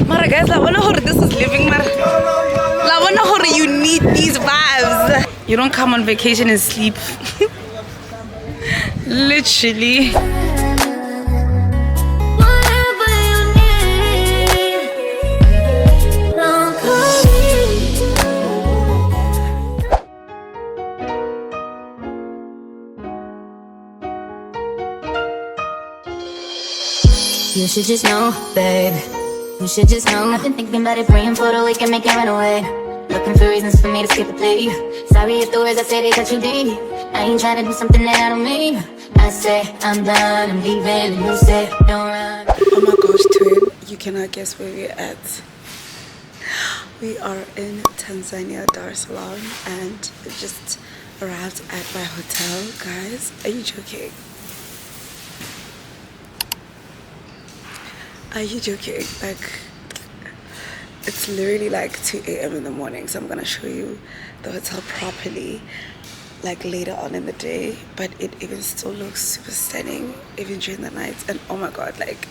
Mara guys, I wonder how this is living, Mara. I wonder how you need these vibes. You don't come on vacation and sleep. Literally. You should just know, babe. You should just know. I've been thinking about it, praying for the week and make it run away. Looking for reasons for me to skip a play. Sorry if the words I say they cut you deep. I ain't trying to do something that I don't mean. I say I'm done, I'm leaving, and you say don't run. Oh my gosh, twin, you cannot guess where we're at. We are in Tanzania, Dar es Salaam, and we just arrived at my hotel. Guys, are you joking? Are you joking? Like, it's literally like 2 a.m. in the morning, so I'm gonna show you the hotel properly like later on in the day, but it even still looks super stunning even during the night. And oh my god, like,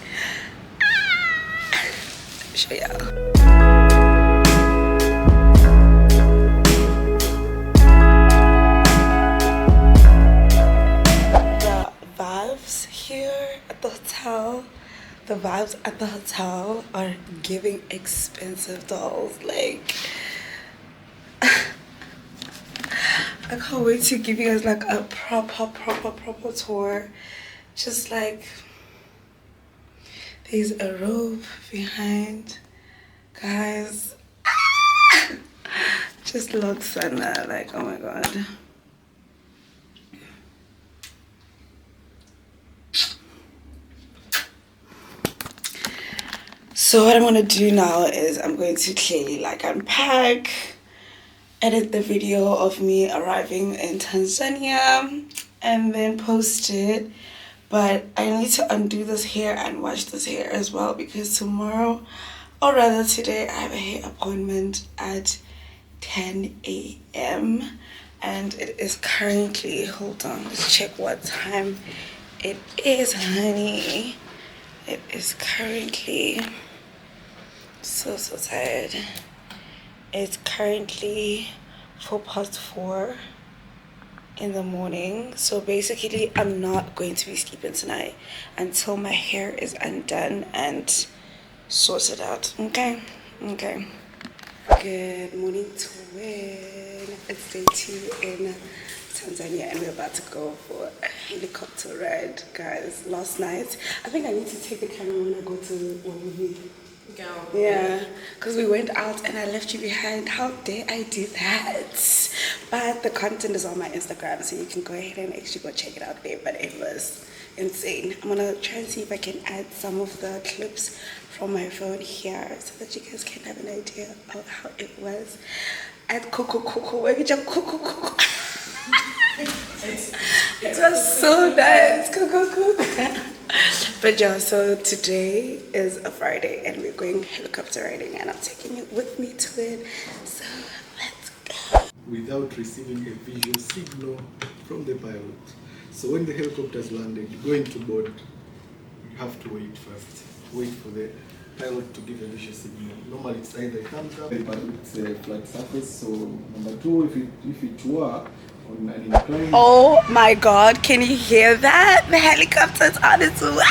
let me show y'all. The vibes at the hotel are giving expensive dolls. Like, I can't wait to give you guys like a proper tour. Just like, there's a robe behind, guys. Just looks like, oh my god. So what I'm gonna do now is I'm going to clearly like unpack, edit the video of me arriving in Tanzania, and then post it. But I need to undo this hair and wash this hair as well, because tomorrow, or rather today, I have a hair appointment at 10 a.m. and it is currently, hold on, let's check what time it is, honey. It is currently, so tired. It's currently 4:04 in the morning. So basically I'm not going to be sleeping tonight until my hair is undone and sorted out. Okay. Good morning, twin. It's day 2 in Tanzania and we're about to go for a helicopter ride, guys. Last night, I think I need to take the camera when I go to one we go. Yeah, because we went out and I left you behind. How dare I do that? But the content is on my Instagram, so you can go ahead and actually go check it out there. But it was insane. I'm gonna try and see if I can add some of the clips from my phone here so that you guys can have an idea of how it was at Kgopotjo. It was so nice. But yeah, so today is a Friday and we're going helicopter riding and I'm taking you with me to it. So let's go. Without receiving a visual signal from the pilot. So when the helicopter's landed, going to board, you have to wait first. Wait for the pilot to give a visual signal. Normally it's either a thumbs up, but it's a flat surface. So number 2, if it were on an incline. Oh my god, can you hear that? The helicopter's on its way.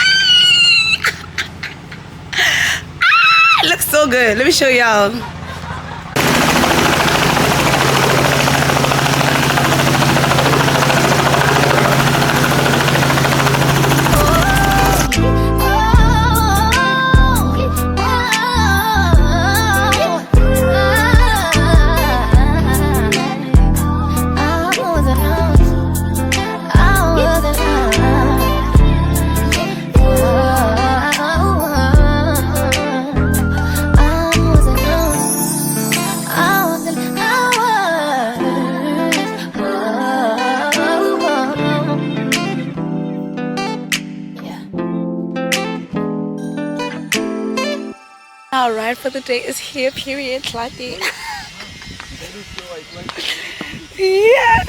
It looks so good. Let me show y'all. Our ride for the day is here, period, Lati. Yes!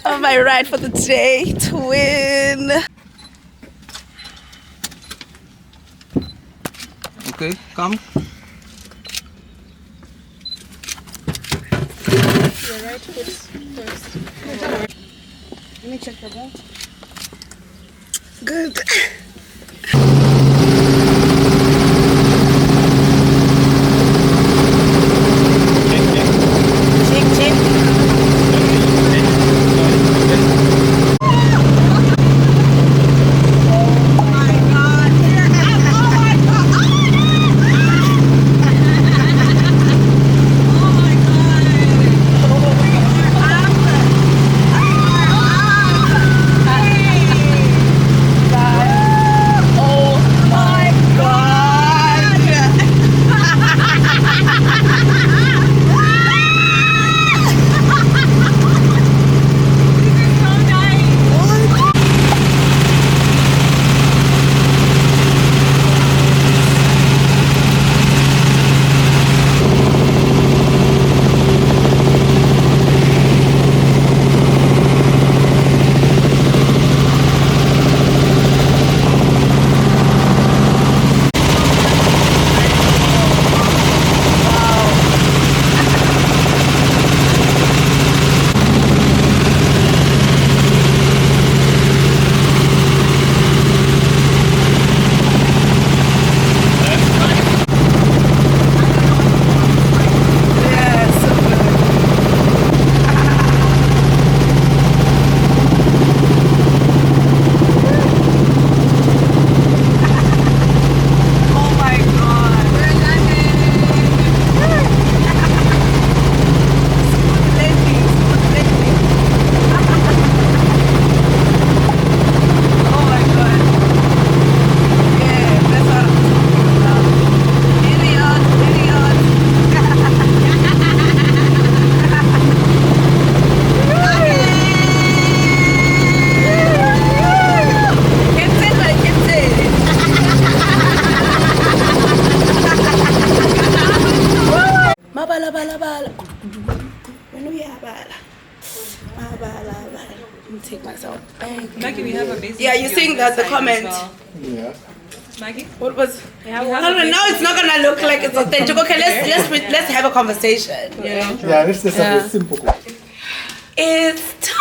Oh, my ride for the day, twin. Okay, come. Your right foot first. Let me check your belt. Good. Take myself back. Maggie, we have a basic. Yeah, you're seeing that the comment. Well. Yeah. Maggie? What was? Yeah, No, it's not gonna look like it's authentic. Okay, let's have a conversation. Yeah. Yeah, let's just have a simple one. It's time.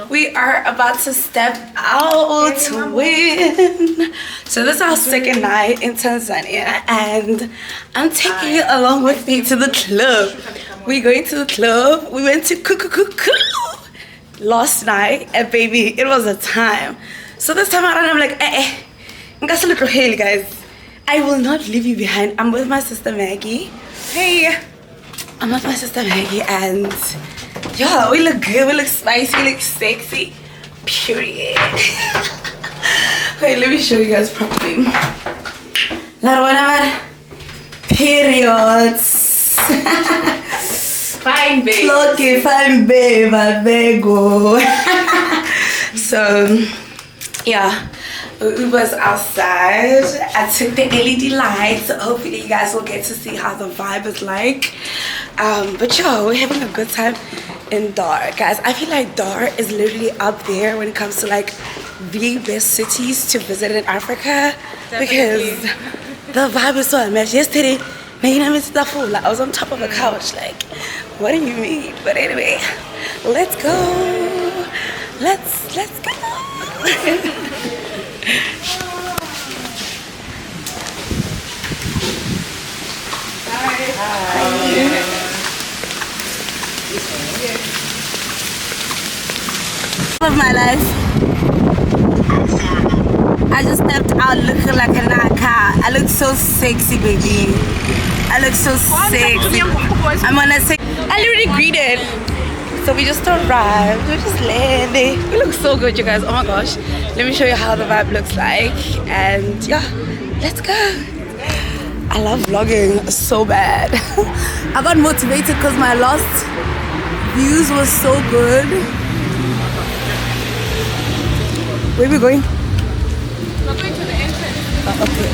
We are about to step out to win. So this is our second night in Tanzania, and I'm taking you along with me to the club. We're going to the club. We went to last night, and baby, it was a time. So this time around, I'm like, I'm just a little hail, guys. I will not leave you behind. I'm with my sister Maggie. Hey, I'm with my sister Maggie, and yeah, we look good, we look spicy, we look sexy. Period. Wait, let me show you guys properly. Periods. Fine, babe. Okay, fine, babe. I go. So, yeah, we was outside. I took the LED lights. So hopefully, you guys will get to see how the vibe is like. But yo, we're having a good time in Dar, guys. I feel like Dar is literally up there when it comes to like the best cities to visit in Africa. Definitely. Because the vibe is so unmatched. Yesterday, man, I was on top of a couch. Like, what do you mean? But anyway, let's go. Let's go. Of my life, I just stepped out looking like a naka. I look so sexy, baby. I look so sexy. I'm gonna say I literally greeted. So we just arrived. We just landed. We look so good, you guys. Oh my gosh. Let me show you how the vibe looks like. And yeah, let's go. I love vlogging so bad. I got motivated because my last views was so good. Where are we going? We're going to the entrance. Okay.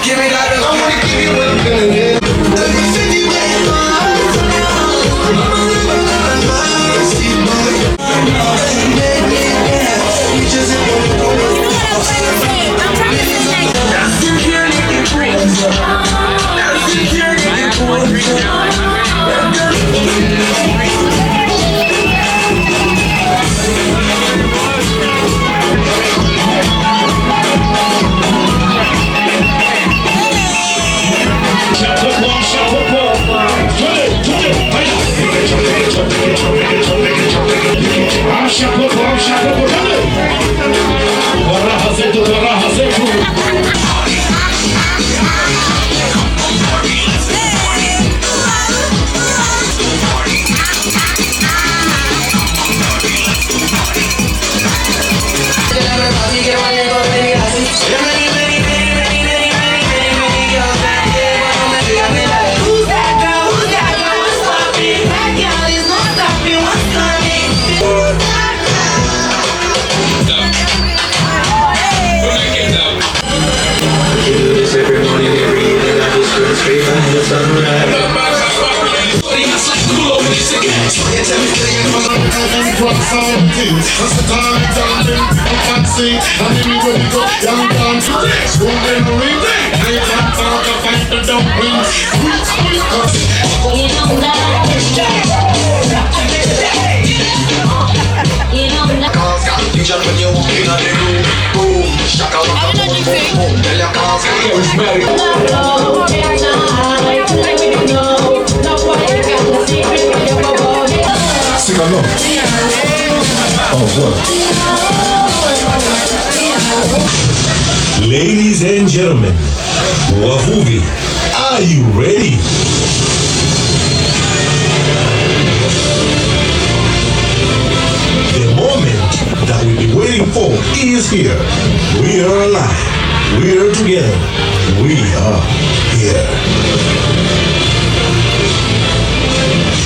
Give me like I wanna give you what you're gonna get. Ladies and gentlemen, wavuvi, are you ready? The moment that we've been waiting for is here. We are alive. We are together. We are here.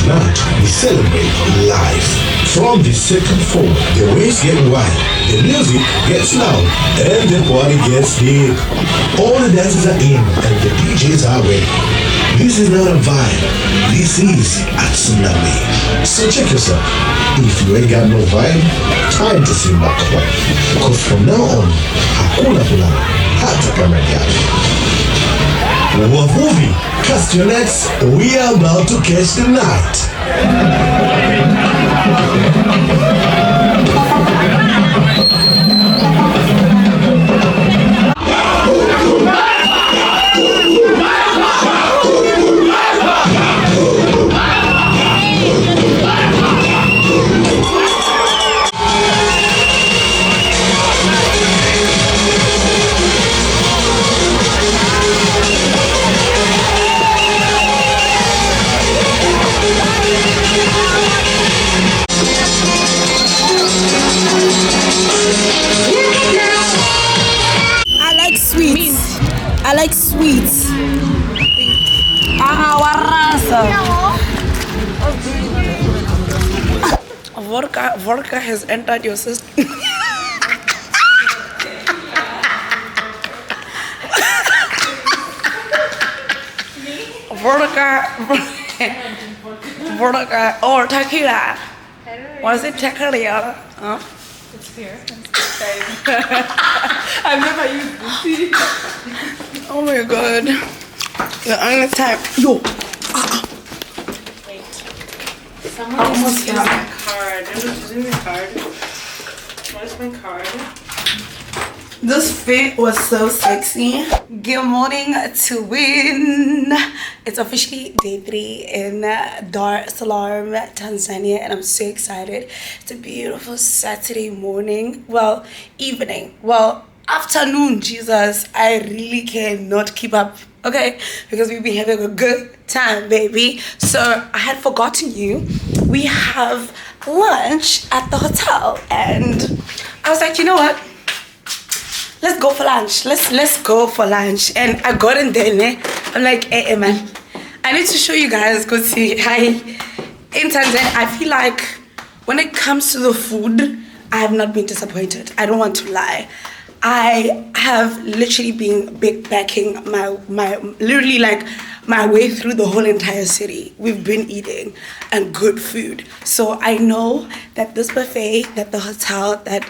Tonight, we celebrate life. From the second floor, the waves get wide, the music gets loud, and the party gets deep. All the dancers are in, and the DJs are ready. This is not a vibe. This is a tsunami. So check yourself. If you ain't got no vibe, time to sing back one. Because from now on, hakuna kulala, hata kama yako. Wavuvi, cast your nets. We are about to catch the night. I like sweets. Vodka has entered your system. Vodka or tequila. Was it tequila? Huh? It's here. I've never used this. Oh my god. The only time. Yo. Wait. I Someone almost used got my card. I'm just using my card. Where's my card? This fit was so sexy. Good morning to win. It's officially day 3 in Salaam, Tanzania, and I'm so excited. It's a beautiful Saturday morning. Well, evening. Well, afternoon, Jesus. I really cannot keep up, okay? Because we've been having a good time, baby. So I had forgotten you. We have lunch at the hotel, and I was like, you know what? Let's go for lunch. Let's go for lunch. And I got in there, I'm like, hey man, I need to show you guys. Go see hi. in Tanzania, I feel like when it comes to the food, I have not been disappointed. I don't want to lie. I have literally been backing literally like my way through the whole entire city. We've been eating and good food. So I know that this buffet that the hotel, that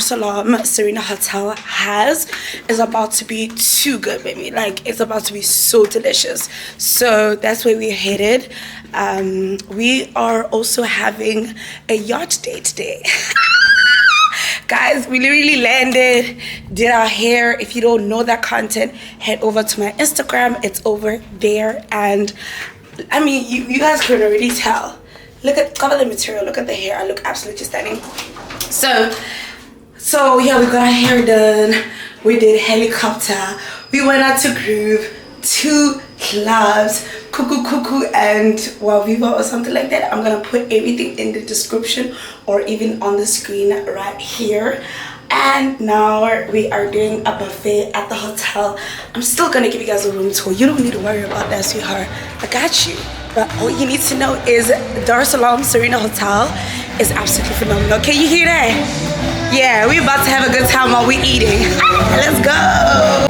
Salaam Serena Hotel has is about to be too good, baby. Like, it's about to be so delicious. So that's where we're headed. We are also having a yacht day today. Guys, we literally landed, did our hair. If you don't know that content, head over to my Instagram. It's over there. And I mean, you guys could already tell. Cover the material, look at the hair. I look absolutely stunning. So yeah, we got our hair done. We did helicopter. We went out to Groove, 2 clubs, Cuckoo and Viva or something like that. I'm gonna put everything in the description or even on the screen right here. And now we are doing a buffet at the hotel. I'm still gonna give you guys a room tour. You don't need to worry about that, sweetheart. I got you. But all you need to know is Salaam Serena Hotel is absolutely phenomenal. Can you hear that? Yeah, we're about to have a good time while we're eating. Let's go.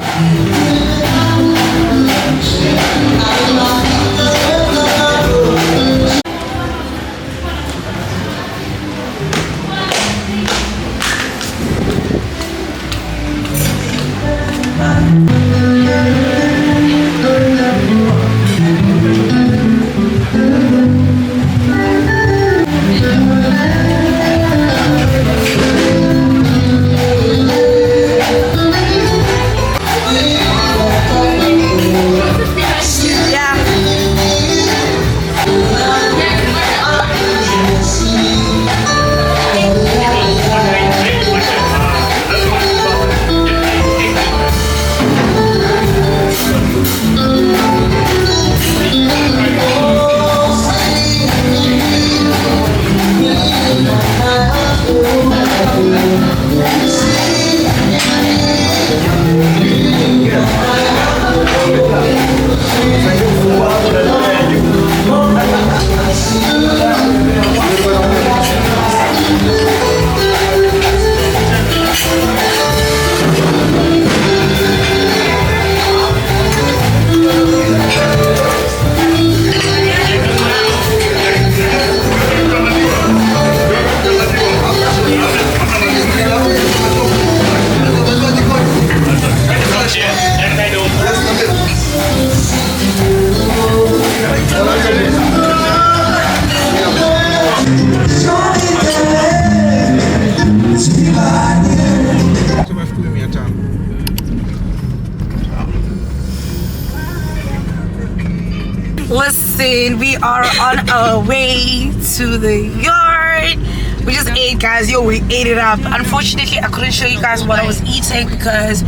Listen, we are on our way to the yard. We just ate, guys. Yo, we ate it up. Unfortunately, I couldn't show you guys what I was eating because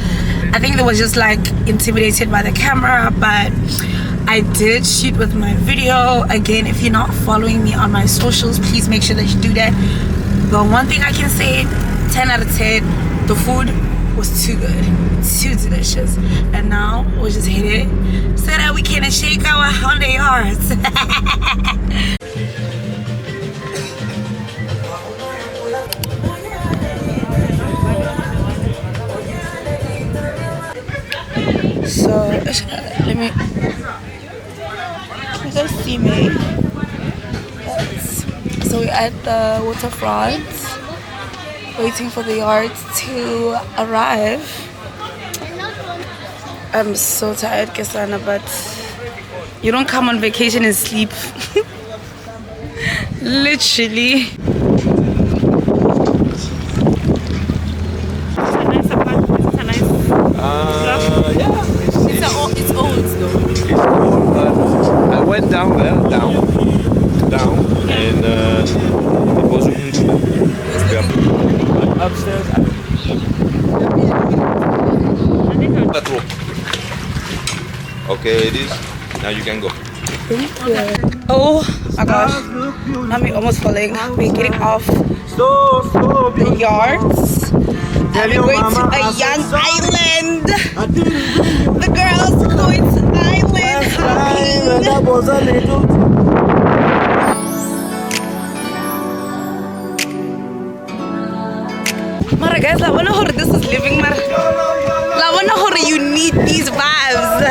I think they were just like intimidated by the camera, but I did shoot with my video. Again, if you're not following me on my socials, please make sure that you do that. But one thing I can say, 10 out of 10, the food was too good, too delicious. And now we'll just hit it so that we can shake our Honda yards. So let me, you guys see me? Yes. So we're at the waterfront, waiting for the yacht to arrive. I'm so tired, Kesana, but you don't come on vacation and sleep. Literally. Yeah. It's old though. It's old, but I went down there, down, and it was really good. Upstairs. That room. Okay, it is. Now you can go. Oh my gosh, I'm almost falling. We're getting off the yards and we're going to a young island. The girls going to island hopping. bona hore this is living, man. La bona hore you need these vibes.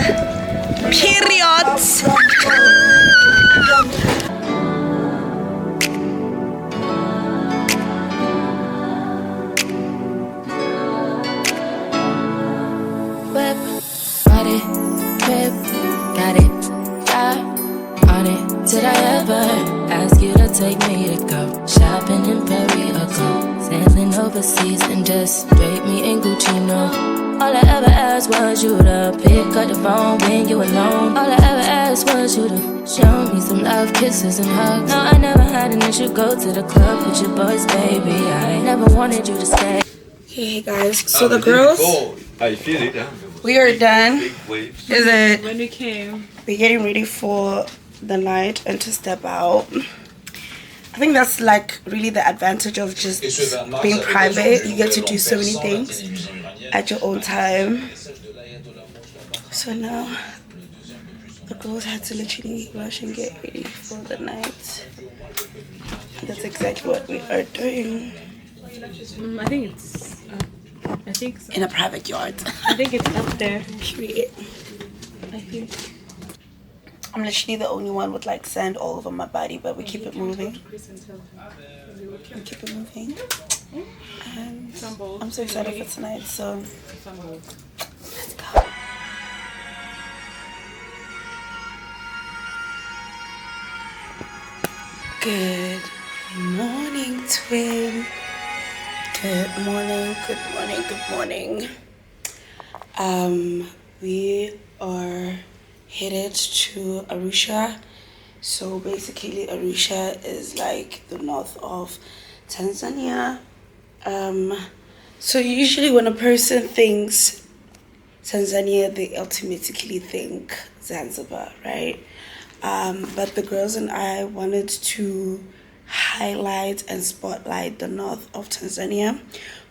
Period. Whip, body, whip, got it, yeah, on it. Did I ever ask you to take me to go shopping in Paris or go sailing overseas and just drape me in Gucci? No, all I ever asked was you to pick up the phone when you alone. All I ever asked was you to show me some love, kisses and hugs. No, I never had an issue, go to the club with your boys, baby. I never wanted you to stay. Hey guys, so the girls, I feel it. we are done. Big waves. Is it? When we came, We're getting ready for the night and to step out. I think that's like really the advantage of just being private. You get to do so many things at your own time. So now the girls had to literally rush and get ready for the night. That's exactly what we are doing. I think so. In a private yard. I think it's up there. Period. I think. I'm literally the only one with like sand all over my body, but we keep it moving. We keep it moving. And I'm so excited for tonight, so let's go. Good morning, twin. Good morning, good morning, good morning. We are headed to Arusha. So basically Arusha is like the north of Tanzania. So usually when a person thinks Tanzania, they automatically think Zanzibar, right? But the girls and I wanted to highlight and spotlight the north of Tanzania,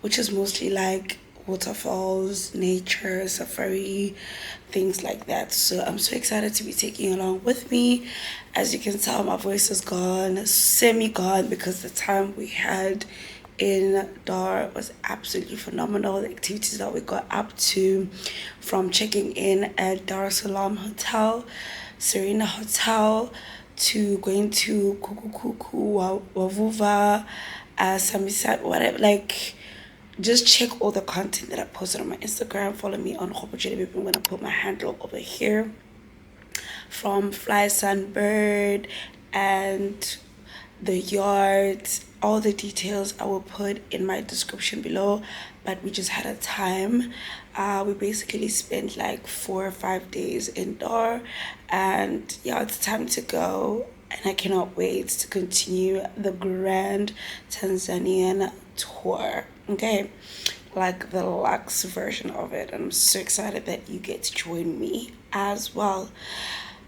which is mostly like waterfalls, nature, safari, things like that. So I'm so excited to be taking you along with me. As you can tell, my voice is gone, semi-gone, because the time we had in Dar was absolutely phenomenal. The activities that we got up to, from checking in at Salaam Hotel, Serena Hotel, to going to Kukukuku, Wavuva, Samisat, whatever, like, just check all the content that I posted on my Instagram. Follow me on Kgopotjo Lebepe. I'm going to put my handle over here. From Fly Sunbird and the Yacht, all the details I will put in my description below. But we just had a time. We basically spent like 4 or 5 days in Dar. And yeah, it's time to go. And I cannot wait to continue the Grand Tanzanian tour. Okay, like the Lux version of it. I'm so excited that you get to join me as well.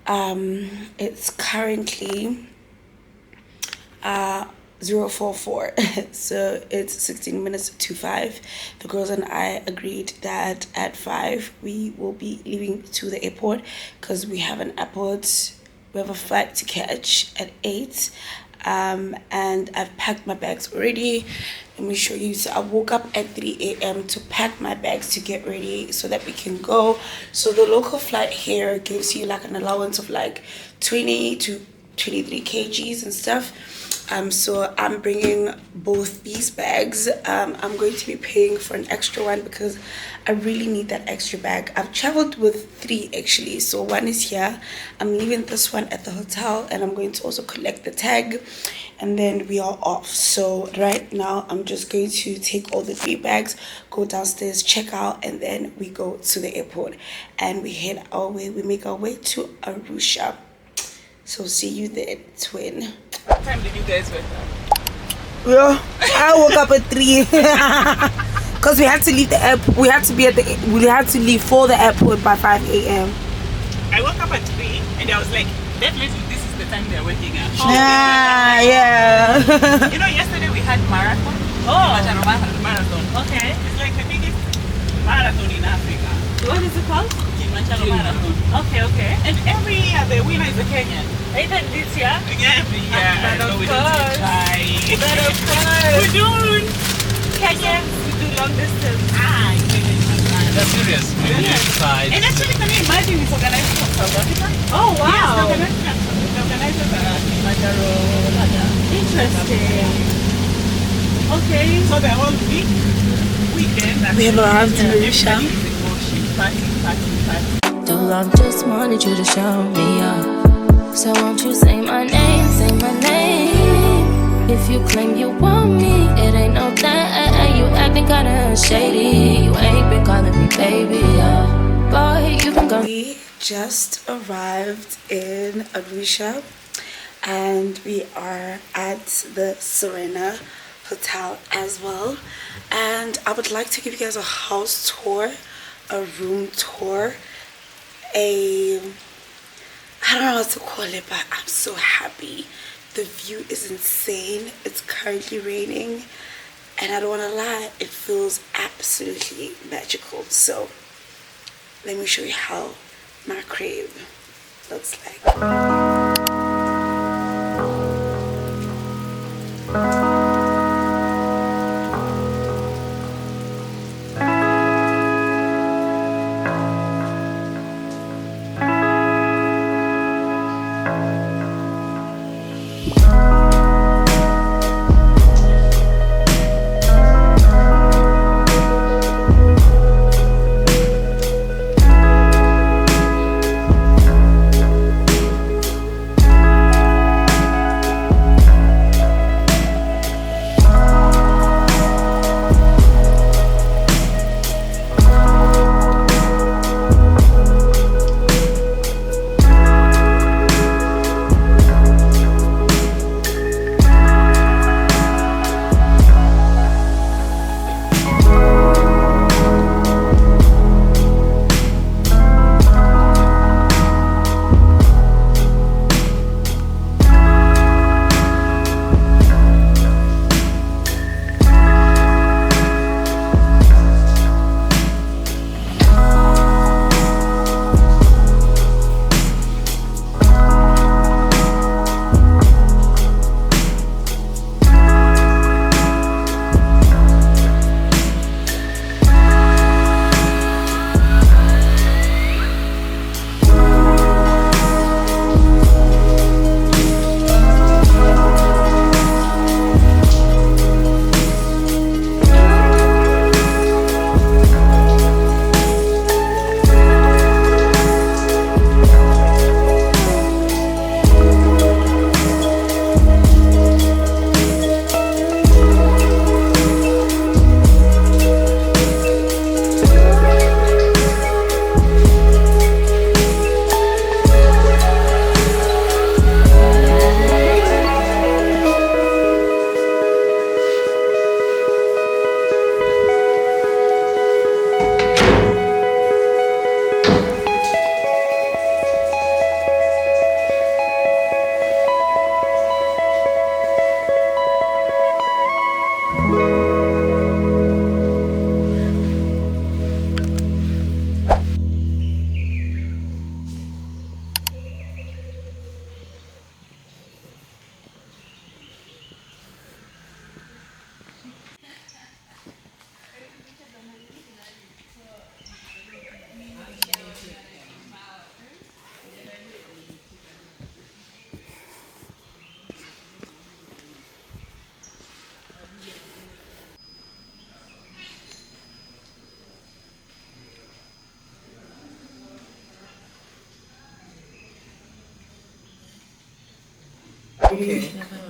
It's currently 044, so it's 16 minutes to 5. The girls and I agreed that at 5 we will be leaving to the airport, because we have a flight to catch at 8. And I've packed my bags already. Let me show you. So I woke up at 3 a.m. to pack my bags to get ready so that we can go. So the local flight here gives you like an allowance of like 20 to 23 kgs and stuff. So I'm bringing both these bags. I'm going to be paying for an extra one because I really need that extra bag. I've traveled with 3 actually. So one is here. I'm leaving this one at the hotel, and I'm going to also collect the tag, and then we are off. So right now I'm just going to take all the 3 bags, go downstairs, check out, and then we go to the airport and we head our way. We make our way to Arusha. So see you there, twin. What time did you guys wake up? Yeah, I woke up at 3 because we had to leave the airport. We had to leave for the airport by 5 a.m. I woke up at 3 and I was like, definitely this is the time they're waking up. Yeah. You know, yesterday we had marathon. Marathon. Okay. It's like the biggest marathon in Africa. What is it called? Kilimanjaro Marathon. Okay. And every year the winner is a Kenyan. Even this year? Every year. But so of we course. don't try. But of course. We don't. Kenyans do long distance. Ah, That's serious. Maybe inside. and actually, can you imagine it's organized from South Africa? Oh, wow. Yes, the organizers are Kilimanjaro. Interesting. Okay. So the whole weekend. We have arrived in Arusha. The love just wanted you to show me up. So won't you say my name, say my name. If you claim you want me, it ain't no that. You acting kinda shady. You ain't been calling me baby, boy, you can go. We just arrived in Arusha and we are at the Serena Hotel as well. And I would like to give you guys a house tour, a room tour, I don't know what to call it, but I'm so happy. The view is insane. It's currently raining and I don't want to lie, it feels absolutely magical. So let me show you how my crib looks like.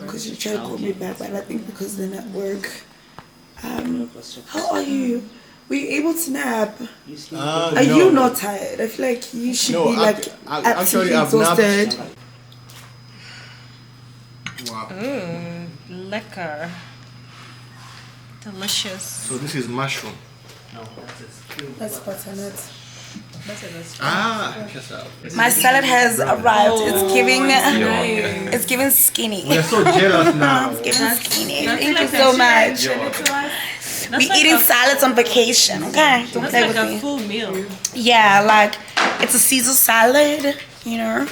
Because you tried to call me back, but I think because the network. How are you? Were you able to nap? Are you not tired? I feel like you should be like absolutely exhausted. Wow. Lekker. Delicious. So this is mushroom. That's butternut. My salad has arrived. It's giving skinny. We're so jealous now. It's giving skinny. Thank you so much. We're eating salads on vacation, okay? Don't play with me. A full meal. Yeah, like it's a Caesar salad, you know.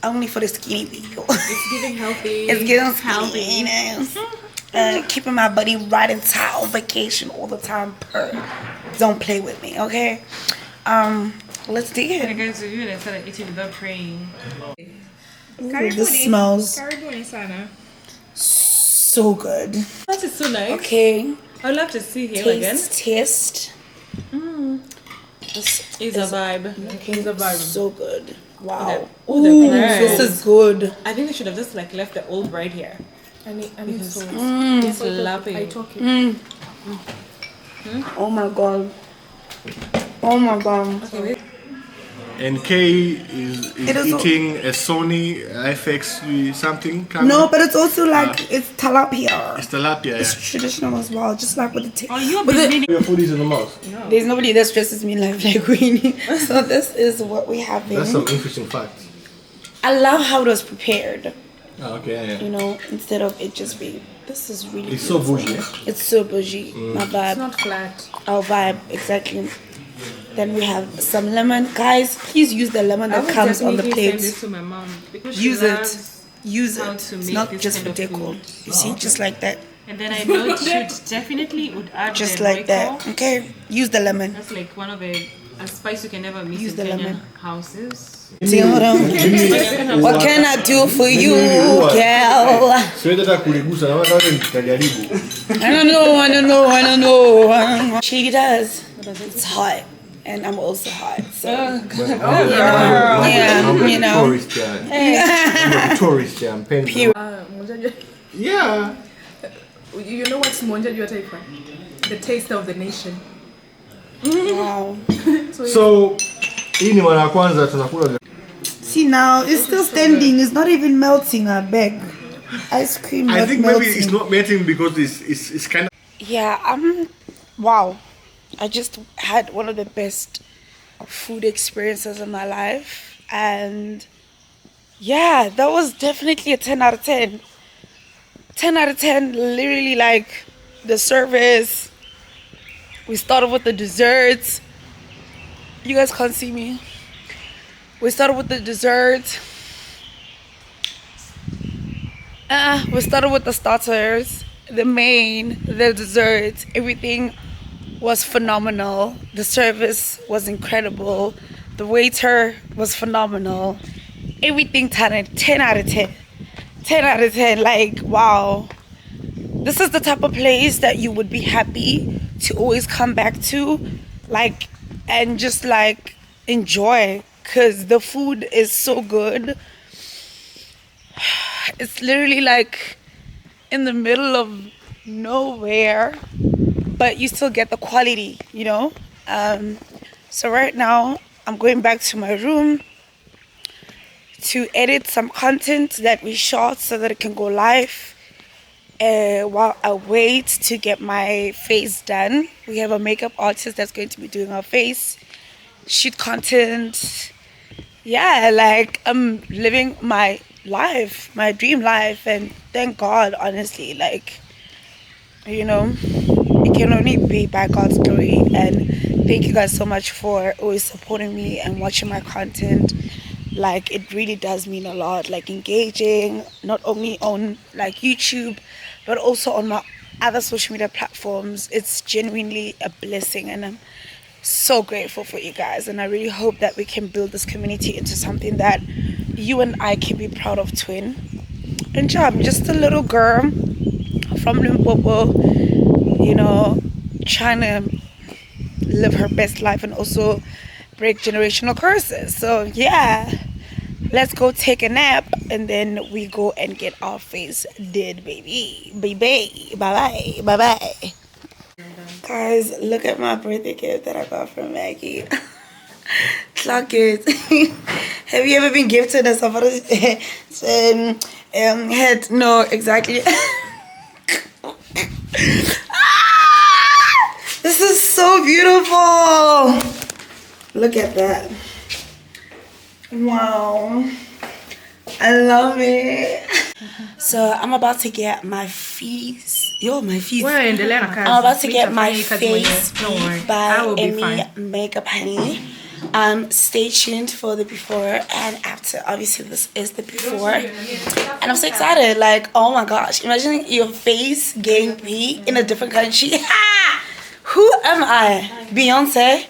Only for the skinny people. It's giving healthy. It's giving healthy. You know. keeping my body right in town, vacation all the time. Don't play with me, okay? Let's dig Hey it. guys, we really started eating without praying. Ooh, this smells so good. That is so nice. Okay, I'd love to see him again. taste. This It's a vibe. It's a vibe. so good. Wow. Oh, the Ooh, bread. this is good. I think they should have just like left the old bride here. I need sauce. It's lapping. I talk it. Oh my god. Oh my god. Okay, And Kay is It is eating a Sony FX something. No, but it's also like it's tilapia. It's tilapia. It's traditional as well, just like with the taste. Oh, you've been meaning. Your food is in the mouth. There's nobody that stresses me like Queenie. So this is what we have here. That's some interesting facts. I love how it was prepared. Oh, okay, You know, instead of it just being. This is really. It's so beautiful. bougie. It's so bougie. My vibe. It's not flat. Our vibe, exactly. Then we have some lemon. Guys, please use the lemon that comes on the plate. Send it to my mom because she Use it. loves Use how it. to It's make not this just kind for of decor. food. You see, just like that. And then I know it should definitely would add Just the like that. Royco. Okay? Use the lemon. That's like one of a spice you can never miss Use in the Kenyan lemon. houses. See, hold on. What can I do for you, girl? Siwezi hata kuligusa na wewe nitajaribu. I don't know. She does. It's hot. And I'm also hot. So, yeah, I'm you a know. tourist guy. I'm a tourist guy. I'm paying. Pure. Yeah. You know what's Monja Jua Taifa? The taste of the nation. Wow. So, hii ni mara ya kwanza tunakula. See now, it's still standing. It's not even melting. I beg. Ice cream. I not think melting. maybe it's not melting because it's kind of. Yeah, wow. I just had one of the best food experiences in my life. And yeah, that was definitely a 10 out of 10. 10 out of 10, literally like the service. We started with the desserts. You guys can't see me. We started with the desserts. We started with the starters, the main, the desserts, everything was phenomenal. The service was incredible. The waiter was phenomenal. Everything 10 out of 10. 10 out of 10, like, wow. This is the type of place that you would be happy to always come back to, like, and just like enjoy, because the food is so good. It's literally like in the middle of nowhere, but you still get the quality, you know. So right now I'm going back to my room to edit some content that we shot so that it can go live while I wait to get my face done. We have a makeup artist that's going to be doing our face, shoot content. Yeah, like I'm living my life, my dream life, and thank God, honestly, like, you know, it can only be by God's glory. And thank you guys so much for always supporting me and watching my content. Like, it really does mean a lot, like engaging not only on like YouTube but also on my other social media platforms. It's genuinely a blessing, and I'm so grateful for you guys, and I really hope that we can build this community into something that you and I can be proud of, twin. And yeah, I'm just a little girl from Limpopo, you know, trying to live her best life and also break generational curses. So yeah, let's go take a nap and then we go and get our face did, baby. Bye-bye. Guys, look at my birthday gift that I got from Maggie. Clock it. Have you ever been gifted a safari head? No, exactly. This is so beautiful. Look at that. Wow. I love it. So I'm about to get my face. My face. I'm about to get my face by Amy Makeup Honey. Stay tuned for the before and after. Obviously this is the before, and I'm so excited. Like, oh my gosh, imagine your face getting big in a different country. Who am I? Beyonce?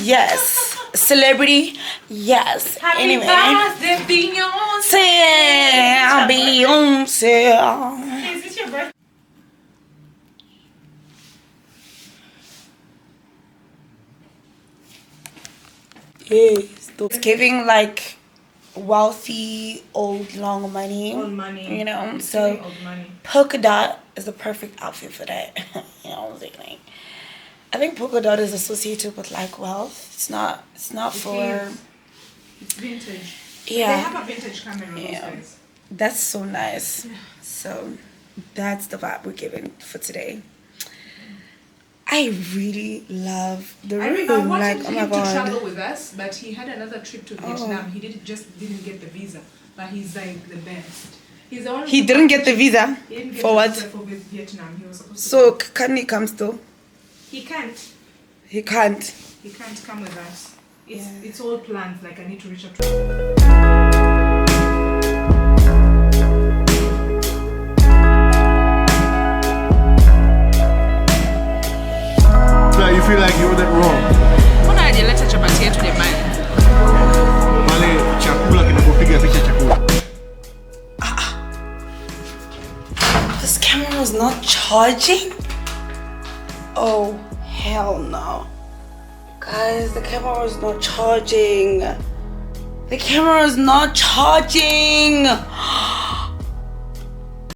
Yes. Celebrity? Yes. Anyway, birthday, Beyonce. Beyonce. Is this your birthday? Yes. It's giving like wealthy old long money. Old money. You know, It's so giving old money. polka dot is the perfect outfit for that. You know what I'm saying? I think polka dot is associated with like wealth. It's not for. It's vintage. Yeah. They have a vintage camera. Yeah. That's so nice. So that's the vibe we're giving for today. I really love the room. I wanted Like, oh my him to travel god. with us, but he had another trip to Vietnam. He didn't get the visa, but he's like the best. He's the only. He didn't get the visa. He didn't get For the what? visa for Vietnam. He was supposed to. So can he come still? He can't. He can't. He can't come with us. It's Yeah. it's all planned. Like I need to reach out to him. You feel like you were that wrong. Mbona hajaleta chapati yetu jamani? Pale chakula kinapopiga picha chakula. This camera was not charging? Oh, hell no. Guys, the camera was not charging. The camera is not charging.